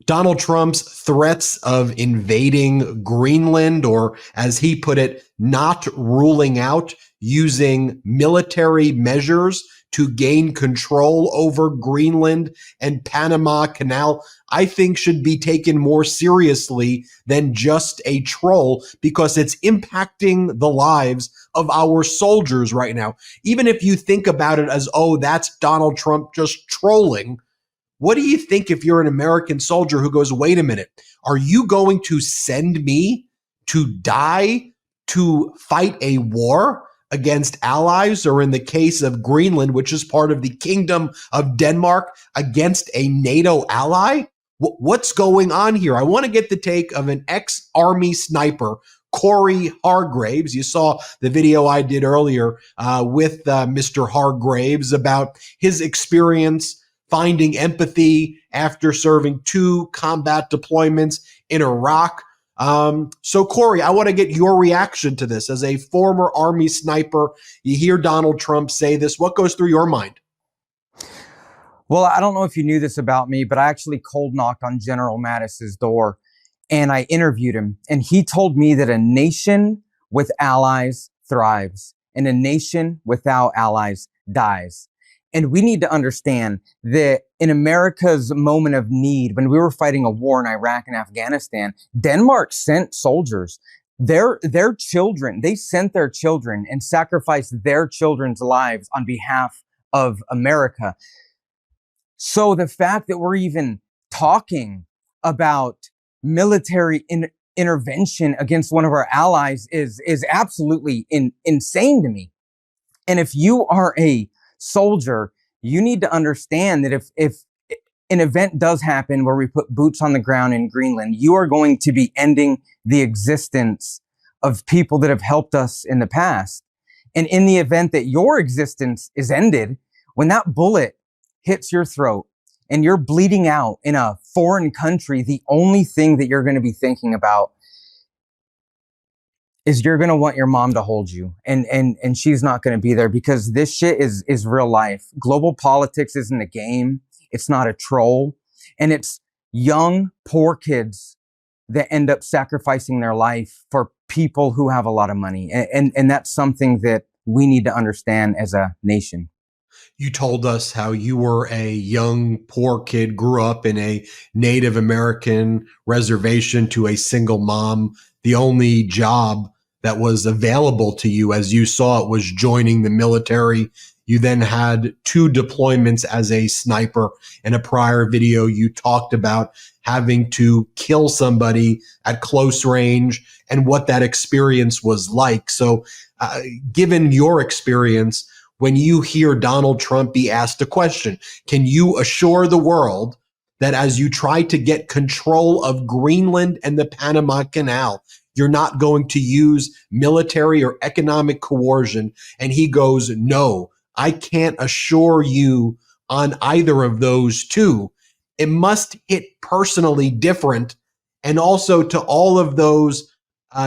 Donald Trump's threats of invading Greenland, or as he put it, not ruling out using military measures to gain control over Greenland and Panama Canal, I think should be taken more seriously than just a troll, because it's impacting the lives of our soldiers right now. Even if you think about it as, oh, that's Donald Trump just trolling, what do you think if you're an American soldier who goes, wait a minute, are you going to send me to die to fight a war against allies, or in the case of Greenland, which is part of the Kingdom of Denmark, against a NATO ally? What's going on here? I want to get the take of an ex-Army sniper, Cory Hargraves. You saw the video I did earlier with Mr. Hargraves about his experience finding empathy after serving 2 combat deployments in Iraq. So Cory, I want to get your reaction to this. As a former Army sniper, you hear Donald Trump say this. What goes through your mind? Well, I don't know if you knew this about me, but I actually cold knocked on General Mattis's door and I interviewed him. And he told me that a nation with allies thrives and a nation without allies dies. And we need to understand that in America's moment of need, when we were fighting a war in Iraq and Afghanistan, Denmark sent soldiers, their children, they sent their children and sacrificed their children's lives on behalf of America. So the fact that we're even talking about military intervention against one of our allies is absolutely insane to me. And if you are a soldier, you need to understand that if an event does happen where we put boots on the ground in Greenland, you are going to be ending the existence of people that have helped us in the past. And in the event that your existence is ended, when that bullet hits your throat and you're bleeding out in a foreign country, the only thing that you're going to be thinking about is you're going to want your mom to hold you, and she's not going to be there, because this shit is real life. Global politics isn't a game. It's not a troll. And it's young, poor kids that end up sacrificing their life for people who have a lot of money. And that's something that we need to understand as a nation. You told us how you were a young, poor kid, grew up in a Native American reservation to a single mom. The only job that was available to you, as you saw it, was joining the military. You then had 2 deployments as a sniper. In a prior video, you talked about having to kill somebody at close range and what that experience was like. So given your experience, when you hear Donald Trump be asked a question, can you assure the world that as you try to get control of Greenland and the Panama Canal, you're not going to use military or economic coercion? And he goes, no, I can't assure you on either of those 2. It must hit personally different. And also to all of those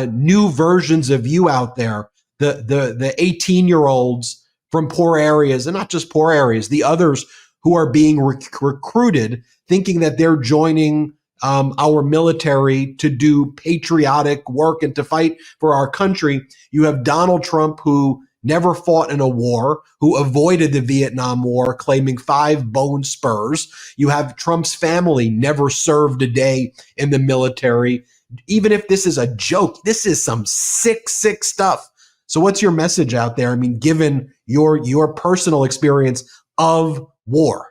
new versions of you out there, the 18-year-olds from poor areas, and not just poor areas, the others who are being recruited, thinking that they're joining our military to do patriotic work and to fight for our country. You have Donald Trump, who never fought in a war, who avoided the Vietnam War, claiming 5 bone spurs. You have Trump's family never served a day in the military. Even if this is a joke, this is some sick stuff. So what's your message out there? I mean, given your personal experience of war.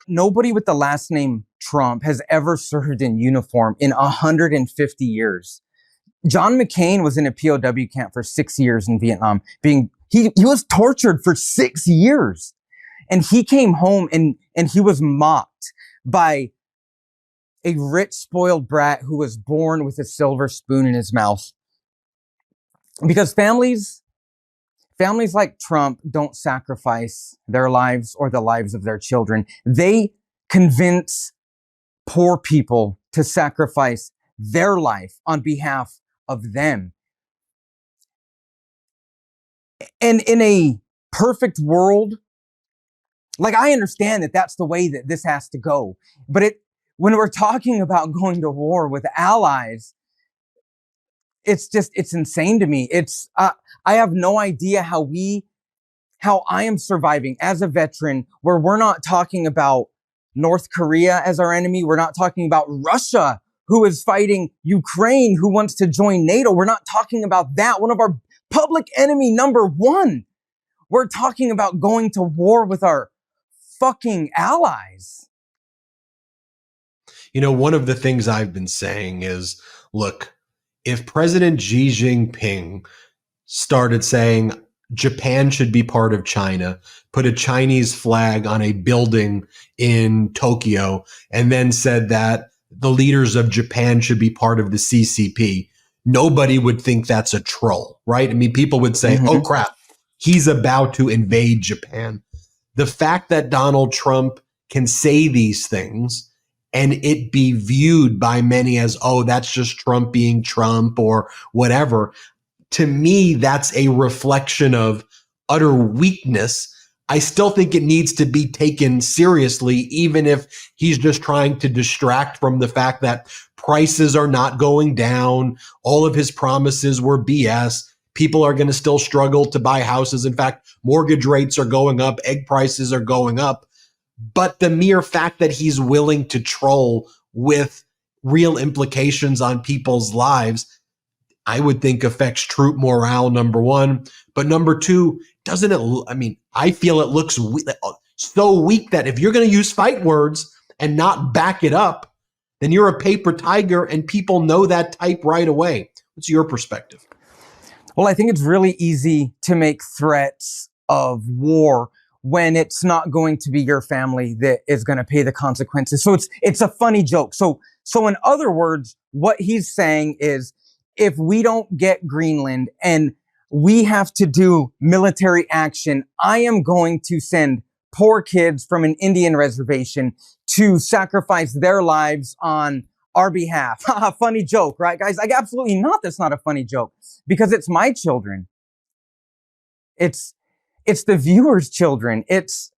Nobody with the last name Trump has ever served in uniform in 150 years. John McCain was in a POW camp for 6 years in Vietnam. He was tortured for 6 years. And he came home and he was mocked by a rich, spoiled brat who was born with a silver spoon in his mouth. Because families like Trump don't sacrifice their lives or the lives of their children. They convince poor people to sacrifice their life on behalf of them. And in a perfect world, like, I understand that that's the way that this has to go, but when we're talking about going to war with allies, it's insane to me. I have no idea how I am surviving as a veteran, where we're not talking about North Korea as our enemy. We're not talking about Russia, who is fighting Ukraine, who wants to join NATO. We're not talking about that, one of our public enemy number one. We're talking about going to war with our fucking allies. You know, one of the things I've been saying is, look, if President Xi Jinping started saying Japan should be part of China, put a Chinese flag on a building in Tokyo, and then said that the leaders of Japan should be part of the CCP, nobody would think that's a troll, right? I mean, people would say, oh crap, he's about to invade Japan. The fact that Donald Trump can say these things and it be viewed by many as, oh, that's just Trump being Trump or whatever, to me, that's a reflection of utter weakness. I still think it needs to be taken seriously, even if he's just trying to distract from the fact that prices are not going down. All of his promises were BS. People are going to still struggle to buy houses. In fact, mortgage rates are going up. Egg prices are going up. But the mere fact that he's willing to troll with real implications on people's lives, I would think affects troop morale, number one. But number two, doesn't it? I mean, I feel it looks so weak that if you're going to use fight words and not back it up, then you're a paper tiger and people know that type right away. What's your perspective? Well, I think it's really easy to make threats of war when it's not going to be your family that is going to pay the consequences. So it's a funny joke. So in other words, what he's saying is, if we don't get Greenland and we have to do military action, I am going to send poor kids from an Indian reservation to sacrifice their lives on our behalf. Funny joke, right, guys? Like, absolutely not. That's not a funny joke, because it's my children. It's the viewers' children. It's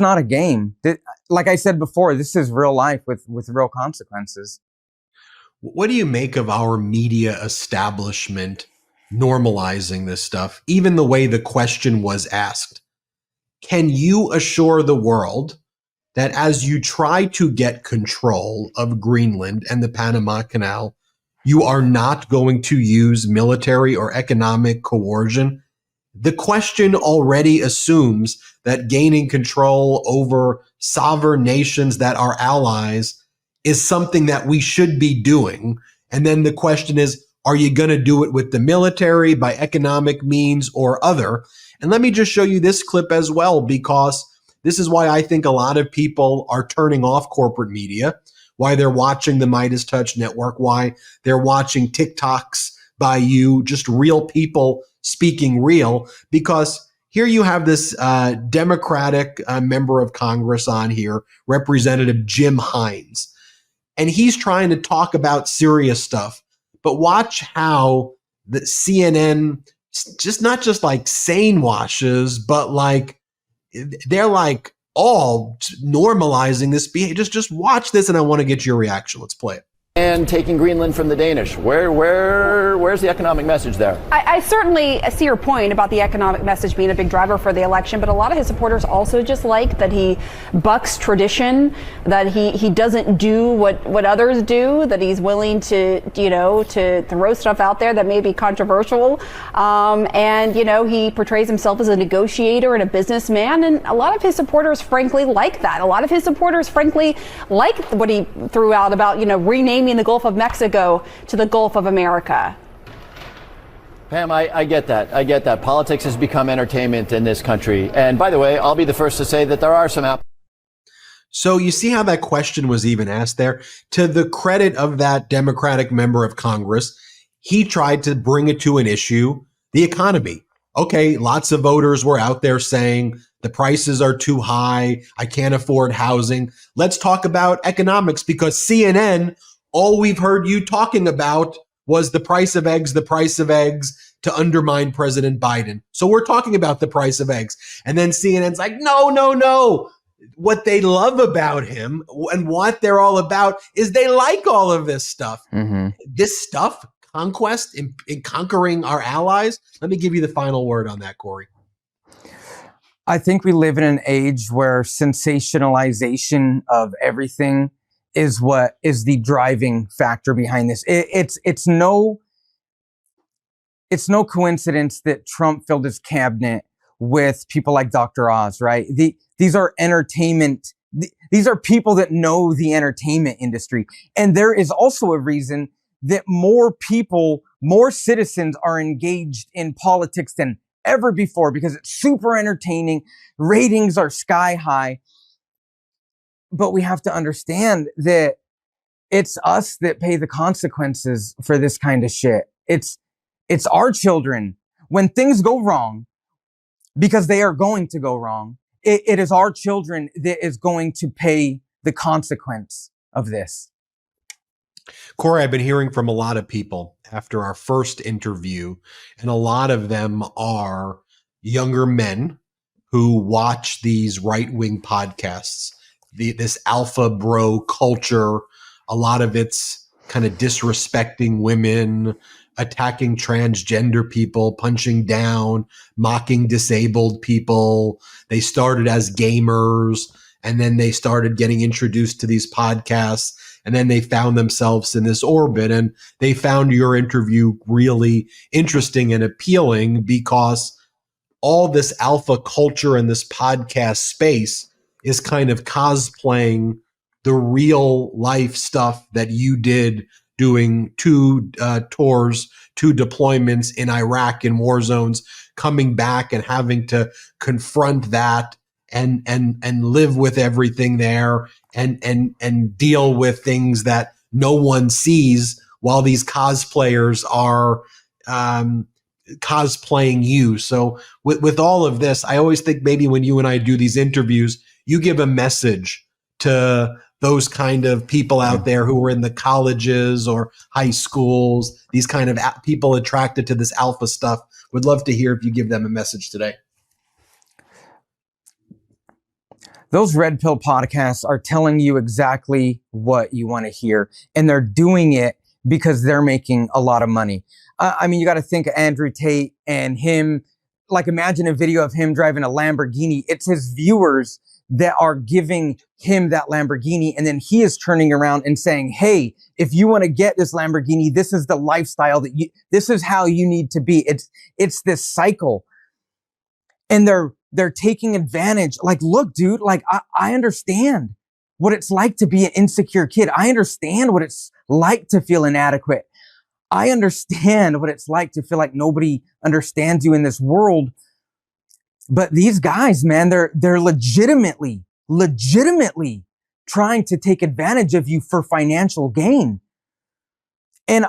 not a game. Like I said before, this is real life with real consequences. What do you make of our media establishment normalizing this stuff? Even the way the question was asked. Can you assure the world that as you try to get control of Greenland and the Panama Canal, you are not going to use military or economic coercion? The question already assumes that gaining control over sovereign nations that are allies is something that we should be doing. And then the question is, are you going to do it with the military, by economic means, or other? And let me just show you this clip as well, because this is why I think a lot of people are turning off corporate media, why they're watching the MeidasTouch network, why they're watching TikToks by you, just real people speaking real, because here you have this Democratic member of Congress on here, Representative Jim Hines. And he's trying to talk about serious stuff. But watch how the CNN, just not just like sane washes, but like they're like all normalizing this behavior. Just watch this, and I want to get your reaction. Let's play it. And taking Greenland from the Danish. Where's the economic message there? I certainly see your point about the economic message being a big driver for the election, but a lot of his supporters also just like that he bucks tradition, that he doesn't do what others do, that he's willing to throw stuff out there that may be controversial, and he portrays himself as a negotiator and a businessman, and a lot of his supporters frankly like that. A lot of his supporters frankly like what he threw out about renaming the Gulf of Mexico to the Gulf of America. Pam, I get that. I get that. Politics has become entertainment in this country. And by the way, I'll be the first to say that there are some. So you see how that question was even asked there? To the credit of that Democratic member of Congress, he tried to bring it to an issue, the economy. Okay, lots of voters were out there saying the prices are too high, I can't afford housing. Let's talk about economics, because CNN, all we've heard you talking about was the price of eggs to undermine President Biden. So we're talking about the price of eggs. And then CNN's like, no. what they love about him and what they're all about is they like all of this stuff. This stuff, conquest in conquering our allies. Let me give you the final word on that, Cory. I think we live in an age where sensationalization of everything is what is the driving factor behind this. It's no coincidence that Trump filled his cabinet with people like Dr. Oz, right? These are entertainment. These are people that know the entertainment industry. And there is also a reason that more people, more citizens are engaged in politics than ever before because it's super entertaining. Ratings are sky high. But we have to understand that it's us that pay the consequences for this kind of shit. It's our children. When things go wrong, because they are going to go wrong, it is our children that is going to pay the consequence of this. Cory, I've been hearing from a lot of people after our first interview, and a lot of them are younger men who watch these right-wing podcasts, this alpha bro culture. A lot of it's kind of disrespecting women, attacking transgender people, punching down, mocking disabled people. They started as gamers, and then they started getting introduced to these podcasts, and then they found themselves in this orbit. And they found your interview really interesting and appealing because all this alpha culture and this podcast space is kind of cosplaying the real life stuff that you did, doing 2 tours, 2 deployments in Iraq in war zones, coming back and having to confront that and live with everything there and deal with things that no one sees while these cosplayers are cosplaying you. So with all of this, I always think maybe when you and I do these interviews, you give a message to those kind of people out there who are in the colleges or high schools, these kind of people attracted to this alpha stuff. Would love to hear if you give them a message today. Those red pill podcasts are telling you exactly what you want to hear, and they're doing it because they're making a lot of money. I mean, you got to think of Andrew Tate and him. Like, imagine a video of him driving a Lamborghini. It's his viewers that are giving him that Lamborghini, and then he is turning around and saying, hey, if you want to get this Lamborghini, this is the lifestyle this is how you need to be. It's this cycle. And they're taking advantage. Like, look, dude, like I understand what it's like to be an insecure kid. I understand what it's like to feel inadequate. I understand what it's like to feel like nobody understands you in this world. But these guys, man, they're legitimately trying to take advantage of you for financial gain. And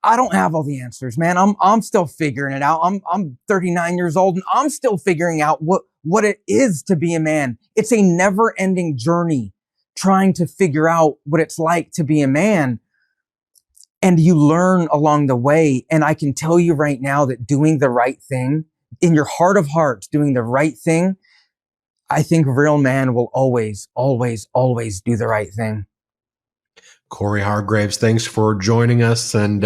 I don't have all the answers, man. I'm still figuring it out. I'm 39 years old, and I'm still figuring out what it is to be a man. It's a never-ending journey trying to figure out what it's like to be a man. And you learn along the way. And I can tell you right now that doing the right thing, in your heart of hearts, doing the right thing, I think a real man will always, always, always do the right thing. Cory Hargraves, thanks for joining us. And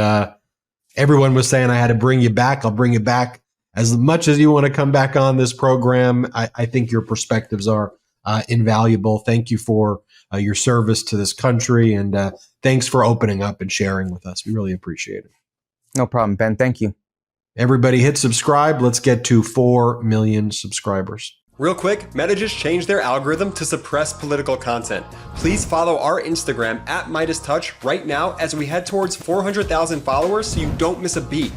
everyone was saying I had to bring you back. I'll bring you back as much as you want to come back on this program. I think your perspectives are invaluable. Thank you for your service to this country. And thanks for opening up and sharing with us. We really appreciate it. No problem, Ben. Thank you. Everybody hit subscribe. Let's get to 4 million subscribers. Real quick, Meta just changed their algorithm to suppress political content. Please follow our Instagram at MeidasTouch right now as we head towards 400,000 followers so you don't miss a beat.